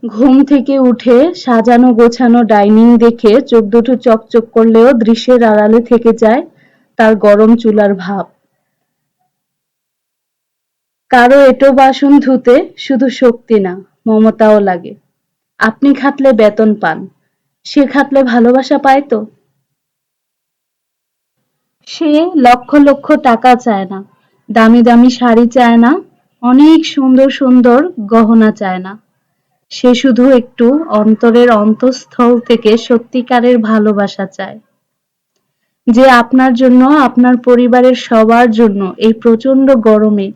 ঘুম থেকে উঠে সাজানো গোছানো ডাইনিং দেখে চোখ দুটো চকচক করলেও দৃশ্যের আড়ালে থেকে যায় তার গরম চুলার ভাব। কারো এঁটো বাসন ধুতে শুধু শক্তি না, মমতাও লাগে। আপনি খাটলে বেতন পান, সে খাটলে ভালোবাসা পায় তো। সে লক্ষ লক্ষ টাকা চায় না, দামি দামি শাড়ি চায় না, অনেক সুন্দর সুন্দর গহনা চায় না। সে শুধু একটু অন্তরের অন্তঃস্থল থেকে সত্যিকারের ভালোবাসা চায়, যে আপনার জন্য, আপনার পরিবারের সবার জন্য এই প্রচন্ড গরমে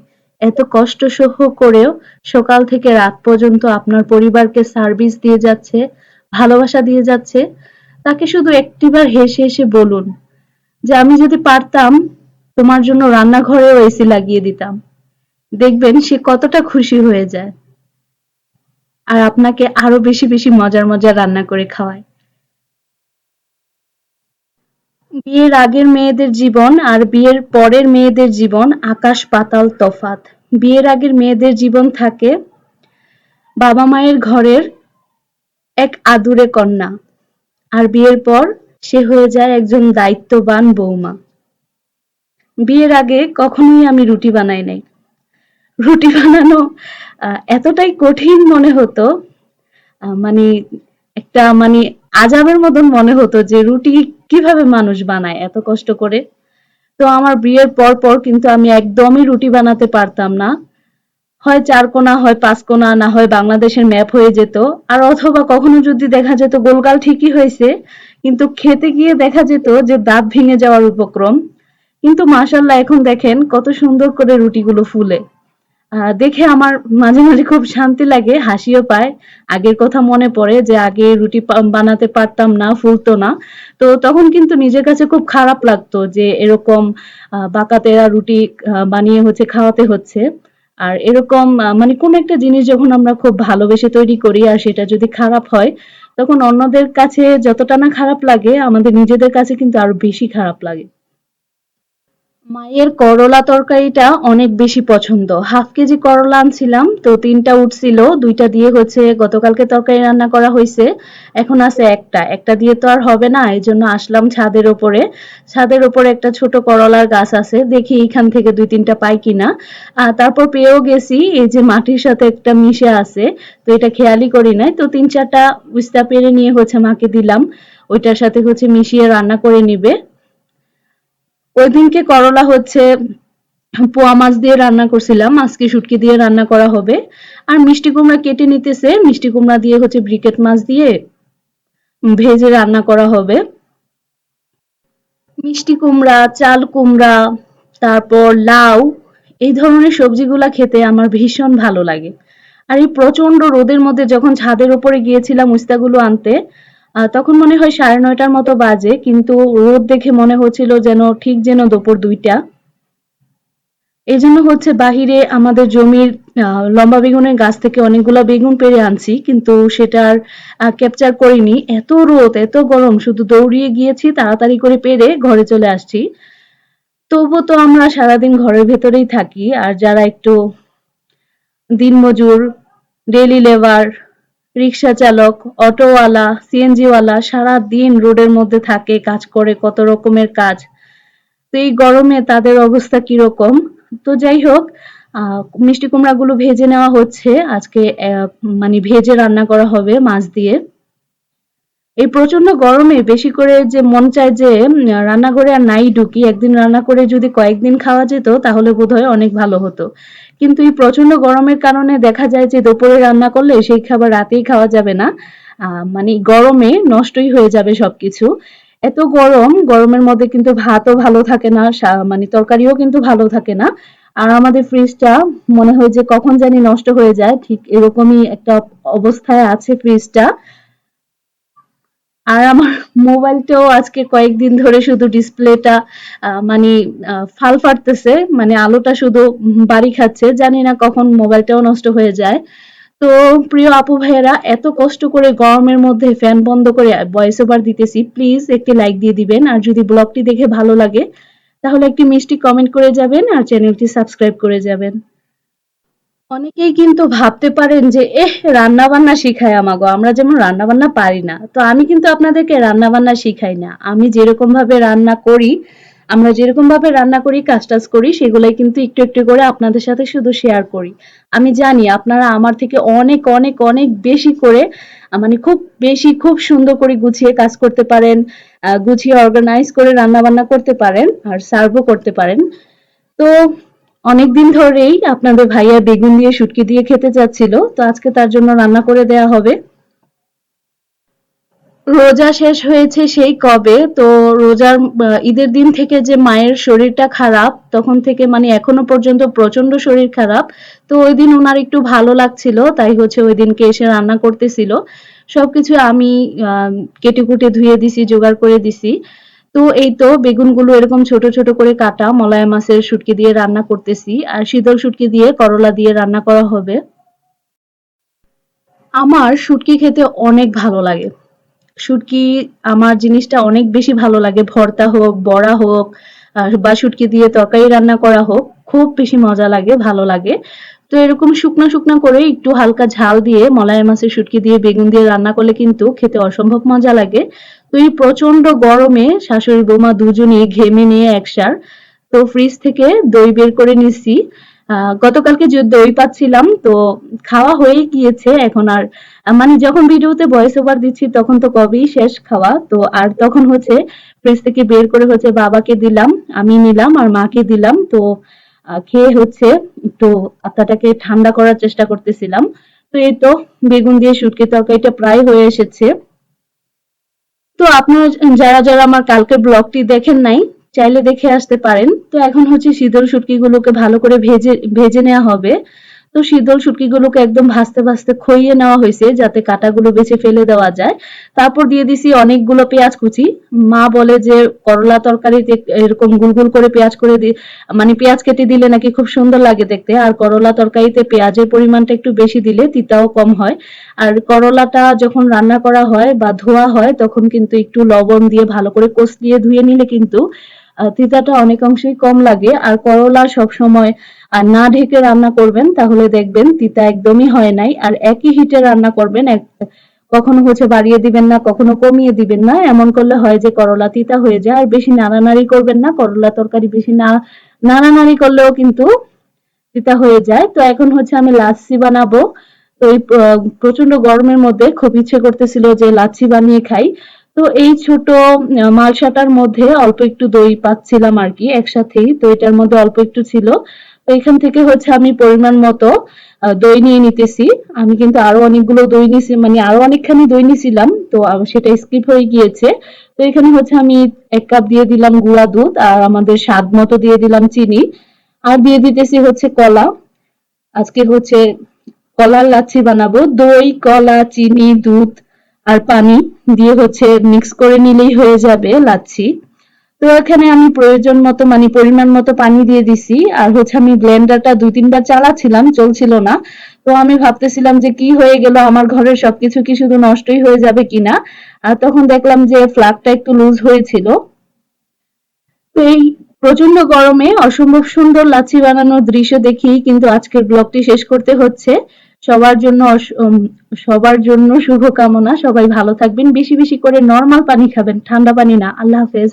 এত কষ্ট সহ্য করেও সকাল থেকে রাত পর্যন্ত আপনার পরিবারকে সার্ভিস দিয়ে যাচ্ছে, ভালোবাসা দিয়ে যাচ্ছে। তাকে শুধু একটিবার হেসে হেসে বলুন যে আমি যদি পারতাম তোমার জন্য রান্নাঘরেও এসি লাগিয়ে দিতাম। দেখবেন সে কতটা খুশি হয়ে যায়, আর আপনাকে আরো বেশি বেশি মজার মজার রান্না করে খাওয়ায়। বিয়ের আগের মেয়েদের জীবন আর বিয়ের পরের মেয়েদের জীবন আকাশ পাতাল তফাত। বিয়ের আগের মেয়েদের জীবন থাকে বাবা মায়ের ঘরের এক আদুরে কন্যা, আর বিয়ের পর সে হয়ে যায় একজন দায়িত্ববান বৌমা। বিয়ের আগে কখনোই আমি রুটি বানাই নাই। রুটি বানানো এতটাই কঠিন মনে হতো, মানে একটা মানে আজাবের মতন মনে হতো যে রুটি কিভাবে মানুষ বানায় এত কষ্ট করে। তো আমার বিয়ের পর পর কিন্তু আমি একদমই রুটি বানাতে পারতাম না। হয় ৪ কোনা, হয় ৫ কোনা, না হয় বাংলাদেশের ম্যাপ হয়ে যেত। আর অথবা কখনো যদি দেখা যেত গোলগাল ঠিকই হয়েছে, কিন্তু খেতে গিয়ে দেখা যেত যে দাঁত ভেঙে যাওয়ার উপক্রম। কিন্তু মাশাআল্লাহ এখন দেখেন কত সুন্দর করে রুটিগুলো ফুলে। দেখে আমার মাঝে মাঝে খুব শান্তি লাগে, হাসিও পায়। আগের কথা মনে পড়ে যে আগে রুটি বানাতে পারতাম না, ফুলতো না। তো তখন কিন্তু নিজের কাছে খুব খারাপ লাগতো যে এরকম বাঁকা তেরা রুটি বানিয়ে হচ্ছে খাওয়াতে হচ্ছে। আর এরকম মানে কোন একটা জিনিস যখন আমরা খুব ভালোবেসে তৈরি করি আর সেটা যদি খারাপ হয়, তখন অন্যদের কাছে যতটা না খারাপ লাগে, আমাদের নিজেদের কাছে কিন্তু আরো বেশি খারাপ লাগে। মায়ের করলা তরকারিটা অনেক বেশি পছন্দ। 1/2 কেজি করলা আনছিলাম, তো 3টা উঠছিল, 2টা দিয়ে হচ্ছে গতকালকে তরকারি রান্না করা হয়েছে। এখন আছে একটা, একটা দিয়ে তো আর হবে না, এই জন্য আসলাম ছাদের ওপরে। ছাদের ওপরে একটা ছোট করলার গাছ আছে, দেখি এইখান থেকে 2-3টা পাই কিনা। তারপর পেয়েও গেছি, এই যে মাটির সাথে একটা মিশে আছে, তো এটা খেয়ালই করি নাই। তো 3-4টা উস্তা পেরে নিয়ে হচ্ছে মাকে দিলাম, ওইটার সাথে হচ্ছে মিশিয়ে রান্না করে নিবে। ওই দিনকে করলা হচ্ছে পোয়া মাছ দিয়ে রান্না করছিলাম, আজকে শুটকি দিয়ে রান্না করা হবে। আর মিষ্টি কুমড়া কেটে নিতেছে, মিষ্টি কুমড়া দিয়ে হচ্ছে ব্রিকেট মাছ দিয়ে ভেজে রান্না করা হবে। মিষ্টি কুমড়া, চাল কুমড়া, তারপর লাউ, এই ধরনের সবজিগুলা খেতে আমার ভীষণ ভালো লাগে। আর এই প্রচন্ড রোদের মধ্যে যখন ছাদের উপরে গিয়েছিলাম উস্তাগুলো আনতে, তখন মনে হয় 9:30টার মতো বাজে, কিন্তু রোদ দেখে মনে হচ্ছিল যেন ঠিক যেন দুপুর 2টা। এজন্য হচ্ছে বাহিরে আমাদের জমির লম্বা বেগুনের গাছ থেকে অনেকগুলা বেগুন পেড়ে আনছি, কিন্তু সেটার ক্যাপচার করিনি। এত রোদ, এত গরম, শুধু দৌড়িয়ে গিয়েছি, তাড়াতাড়ি করে পেড়ে ঘরে চলে আসছি। তবুও তো আমরা সারাদিন ঘরের ভেতরেই থাকি, আর যারা একটু দিনমজুর, ডেইলি লেবার, রিক্সা চালক, অটোওয়ালা, সিএনজিওয়ালা সারা দিন রোডের মধ্যে থাকে, কাজ করে কত রকমের কাজ। তো এই গরমে তাদের অবস্থা কিরকম। তো যাই হোক, মিষ্টি কুমড়াগুলো ভেজে নেওয়া হচ্ছে আজকে, মানে ভেজে রান্না করা হবে মাছ দিয়ে। এই প্রচন্ড গরমে বেশি করে যে মন চায় যে রান্নাঘরে আর নাই ঢুকি, একদিন রান্না করে যদি কয়েকদিন খাওয়া যেত তাহলে বোধহয় অনেক ভালো হতো। কিন্তু এই প্রচন্ড গরমের কারণে দেখা যায় যে দুপুরে রান্না করলে সেই খাবার রাতেই খাওয়া যাবে না, মানে গরমে নষ্টই হয়ে যাবে সবকিছু। এত গরম, গরমের মধ্যে কিন্তু ভাতও ভালো থাকে না, মানে তরকারিও কিন্তু ভালো থাকে না। আর আমাদের ফ্রিজটা মনে হয় যে কখন জানি নষ্ট হয়ে যায়, ঠিক এরকমই একটা অবস্থায় আছে ফ্রিজটা। আর আমার মোবাইলটাও আজকে কয়েকদিন ধরে শুধু ডিসপ্লেটা মানে ফাল ফাটতেছে, মানে আলোটা শুধু বাড়ি খাচ্ছে, জানি না কখন মোবাইলটাও নষ্ট হয়ে যায়। তো প্রিয় আপু ভাইয়েরা, এত কষ্ট করে গরমের মধ্যে ফ্যান বন্ধ করে ভয়েস ওভার দিতেছি, প্লিজ একটি লাইক দিয়ে দিবেন, আর যদি ব্লগটি দেখে ভালো লাগে তাহলে একটি মিষ্টি কমেন্ট করে যাবেন, আর চ্যানেলটি সাবস্ক্রাইব করে যাবেন। অনেকেই কিন্তু ভাবতে পারেন যে রান্না বান্না শিখায় আমাগো, আমরা যেমন রান্না বান্না পারি না। তো আমি কিন্তু আপনাদেরকে রান্না বান্না শিখাই না, আমি যেরকম ভাবে রান্না করি, আমরা যেরকম ভাবে রান্না করি কাজ টাজ করি সেগুলাই কিন্তু একটু একটু করে আপনাদের সাথে শুধু শেয়ার করি। আমি জানি আপনারা আমার থেকে অনেক অনেক অনেক বেশি করে মানে খুব বেশি খুব সুন্দর করে গুছিয়ে কাজ করতে পারেন, গুছিয়ে অর্গানাইজ করে রান্না বান্না করতে পারেন আর সার্ভও করতে পারেন। তো অনেকদিন ধরেই আপনাদের ভাইয়া বেগুন দিয়ে শুটকি দিয়ে খেতে চাচ্ছিল, তো আজকে তার জন্য রান্না করে দেয়া হবে। রোজা শেষ হয়েছে সেই কবে, তো রোজার ঈদের দিন থেকে যে মায়ের শরীরটা খারাপ তখন থেকে মানে এখনো পর্যন্ত প্রচন্ড শরীর খারাপ। তো ওই দিন ওনার একটু ভালো লাগছিল, তাই হচ্ছে ওই দিনকে এসে রান্না করতেছিল। সবকিছু আমি কেটে কুটে ধুয়ে দিছি, জোগাড় করে দিছি। তো এই তো বেগুনগুলো এরকম ছোট ছোট করে কাটা, মলায়া মাছের শুটকি দিয়ে রান্না করতেছি আর শীতল শুটকি দিয়ে করলা দিয়ে রান্না করা হবে। আমার শুটকি খেতে অনেক ভালো লাগে। শুটকি আমার জিনিসটা অনেক বেশি ভালো লাগে, ভর্তা হোক, বড়া হোক, বা শুটকি দিয়ে তরকারি রান্না করা হোক, খুব বেশি মজা লাগে, ভালো লাগে। তো এরকম শুকনা শুকনা করে একটু হালকা ঝাল দিয়ে মলায়া মাছের শুটকি দিয়ে বেগুন দিয়ে রান্না করলে কিন্তু খেতে অসম্ভব মজা লাগে। তো এই প্রচন্ড গরমে শাশুড়ি বৌমা দুজনেই ঘেমে নিয়ে একসার, তো ফ্রিজ থেকে দই বের করে নিচ্ছি। গতকালকে যে দই পাচ্ছিলাম, তো খাওয়া হয়ে গিয়েছে এখন আর মানে যখন ভিডিওতে ভয়েস ওভার দিচ্ছি তখন তো কবেই শেষ খাওয়া, তো আর তখন হচ্ছে ফ্রিজ থেকে বের করে হচ্ছে বাবাকে দিলাম, আমি নিলাম আর মাকে দিলাম। তো খেয়ে হচ্ছে একটু আত্মাটাকে ঠান্ডা করার চেষ্টা করতেছিলাম। তো এই তো বেগুন দিয়ে শুটকি তরকারিটা প্রায় হয়ে এসেছে। তো আপনারা যারা যারা আমার কালকের ব্লগটি দেখেন নাই চাইলে দেখে আসতে পারেন। তো এখন হচ্ছে শীতল শুটকিগুলোকে ভালো করে ভেজে ভেজে নেওয়া হবে। তো শীতল শুটকিগুলোকে একদম ভাজতে ভাজতে খইয়ে নেওয়া হয়েছে যাতে কাঁটাগুলো বেছে ফেলে দেওয়া যায়। তারপর দিয়ে দিছি অনেকগুলো পেঁয়াজ কুচি। মা বলে যে করলা তরকারিতে এরকম গুল গুল করে পেঁয়াজ করে মানে পেঁয়াজ কেটে দিলে নাকি খুব সুন্দর লাগে দেখতে, আর করলা তরকারিতে পেঁয়াজের পরিমাণটা একটু বেশি দিলে তিতাও কম হয়। আর করলাটা যখন রান্না করা হয় বা ধোয়া হয় তখন কিন্তু একটু লবণ দিয়ে ভালো করে কষলিয়ে ধুয়ে নিলে কিন্তু তিতাটা অনেকাংশেই কম লাগে। আর করলা সবসময় না ঢেকে রান্না করবেন তাহলে দেখবেন তিতা একদমই হয় নাই। আর একই হিটে রান্না করবেন, কখনো হচ্ছে বাড়িয়ে দিবেন না, কখনো কমিয়ে দিবেন না, এমন করলে হয় যে করলা তিতা হয়ে যায়। আর বেশি নাড়ানাড়ি করবেন না, করলা তরকারি বেশি নাড়ানাড়ি করলেও কিন্তু তিতা হয়ে যায়। তো এখন হচ্ছে আমি লাচ্ছি বানাবো। তো এই প্রচন্ড গরমের মধ্যে খুব ইচ্ছে করতেছিল যে লাচ্ছি বানিয়ে খাই। তো এই ছোট মালসাটার মধ্যে অল্প একটু দই পাচ্ছিলাম আর কি একসাথেই, তো এটার মধ্যে অল্প একটু ছিল। তো এখান থেকে হচ্ছে আমি পরিমাণ মতো দই নিয়ে নিতেছি। আমি কিন্তু আরো অনেকগুলো দই নিছি, মানে আরো অনেকখানি দই নিছিলাম, তো সেটা স্কিপ হয়ে গিয়েছে। তো এখানে হচ্ছে আমি 1 কাপ দিয়ে দিলাম গুঁড়া দুধ আর আমাদের স্বাদ মতো দিয়ে দিলাম চিনি। আর দিয়ে দিতেছি হচ্ছে কলা। আজকে হচ্ছে কলার লাচ্ছি বানাবো। দই, কলা, চিনি, দুধ আর পানি দিয়ে হচ্ছে মিক্স করে নিলেই হয়ে যাবে লাচ্ছি। তো এখানে আমি প্রয়োজন মতো মানে পরিমাণ মতো পানি দিয়ে দিছি। আর হচ্ছে আমি ব্লেন্ডারটা 2-3 বার চালাচ্ছিলাম, চলছিল না। তো আমি ভাবতেছিলাম যে কি হয়ে গেল, আমার ঘরের সবকিছু কি শুধু নষ্টই হয়ে যাবে কিনা। আর তখন দেখলাম যে ফ্লাগটা একটু লুজ হয়েছিল। তো এই প্রচন্ড গরমে অসম্ভব সুন্দর লাচ্ছি বানানোর দৃশ্য দেখেই কিন্তু আজকের ব্লগটি শেষ করতে হচ্ছে। সবার জন্য সবার জন্য শুভকামনা, সবাই ভালো থাকবেন, বেশি বেশি করে নরমাল পানি খাবেন, ঠান্ডা পানি না। আল্লাহ হাফেজ।